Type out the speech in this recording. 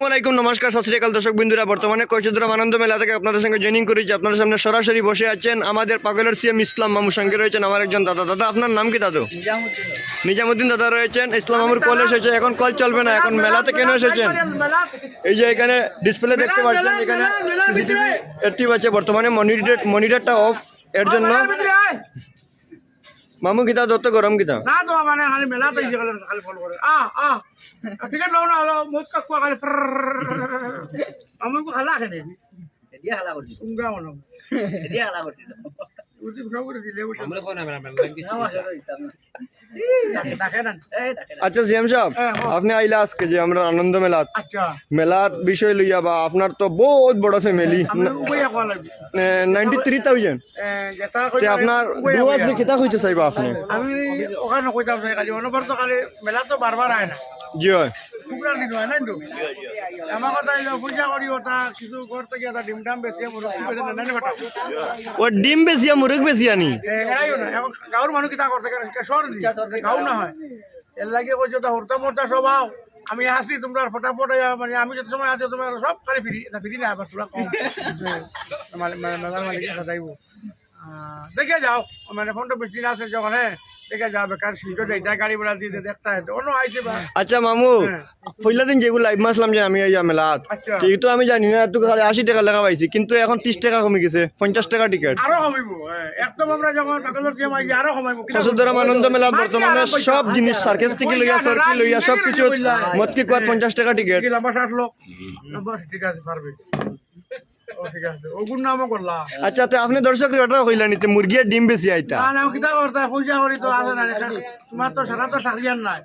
আসসালামাইকুম নমস্কার সত শ্রী আকাল দর্শক বিন্দুরা বর্তমানে কৈশোরধাম আনন্দ মেলা থেকে আপনাদের সঙ্গে জয়েনিং করেছি। আপনাদের সামনে সরাসরি বসে আছেন আমাদের পাগলের সিএম ইসলাম মামুর সঙ্গে রয়েছেন আমার একজন দাদা। দাদা আপনার নাম কি দাদু? নিজামুদ্দিন দাদা রয়েছেন। ইসলাম মামুর কল এসেছে, এখন কল চলবে না, এখন মেলাতে কেন এসেছেন? এই যে এখানে ডিসপ্লে দেখতে পাচ্ছেন, এখানে সিসিটিভি অ্যাক্টিভ আছে, বর্তমানে মনিটরটা অফ, এর জন্য মামু কিতা দত্ত গরম কিতা না তো মানে খালি মেলা তো ইয়ে খালি ফলো করে টিকেট লাও না মুখ কাকুয়া খালি আমাকে খালা খেলে দিয়া হালা করছি উঙ্গা মনে দিয়া হালা করছি উঠি ফটো করে দিলে আমরা কোন আমরা দেখে না আচ্ছা সিএম সাহেব, আপনি আইলা আজকে যে আমরা আনন্দ মেলাত আচ্ছা মেলার বিষয় লইয়া বা আপনার তো বহুত বড় ফ্যামিলি, আমরা উবইয়া কোয়া লাগবে 93,000 যেটা তে আপনার দুয়াস নি কিতা কইতে চাইবা আপনি? আমি ওখানে কইতাম খালি অনবর তো খালি মেলা তো বারবার আয় না জি হয় শুক্রার দিন হয় না তো আমার কথা হইলো পূজা করি ওটা কিছু করতে গিয়ে ডিম ডাম বেশি মুরগি বেশি না না বেটা ও ডিম বেচিয়া মুরগ বেচিয়া নি এরাইও না এখন গাঁর মানুষ কিতা করতে শহর গাঁও না হয় এর লাগে কই যেটা হরতা মরতা স্বভাব আমি আসি তোমরা ফটাফট মানে আমি যত সময় আছি তোমার সব খালি ফিরি না আবার তোরা কম মেলার মালিক যাইব দেখে যাও মানে ফোনটা বেশি না আছে যখন দেখে যাও বেকার সিলটো যাইতা গাড়ি বেড়া দিয়ে দেখতে হয় অন্য আইছে বা আচ্ছা মামু, পয়লা দিন যেগুলো লাইভ মাসলাম যে আমি এই মেলাত, আচ্ছা। কিন্তু আমি জানি না তুই খালি 80 টাকা লেখা পাইছি, কিন্তু এখন 30 টাকা কমে গেছে, 50 টাকা টিকিট। আরো কমিব একদম আমরা যখন পাগলের গেম আইছি আরো কমাইব কৈশোরধাম আনন্দ মেলাত বর্তমানে সব জিনিস সার্কেস থেকে লইয়া সরকি লইয়া সব কিছু মতকি কোয়াত 50 টাকা টিকিট। কি লম্বা 60 লোক লম্বা ঠিক আছে পারবে ও ঠিক আছে ওগুন নামও করলা আচ্ছা তো আপনি দর্শক ওটা কইলা নিতে মুরগি আর ডিম বেশি আইতা না না কিতা করতে পয়সা করি তো আসে না তোমার তো সারা তো থাকলিয়ান নাই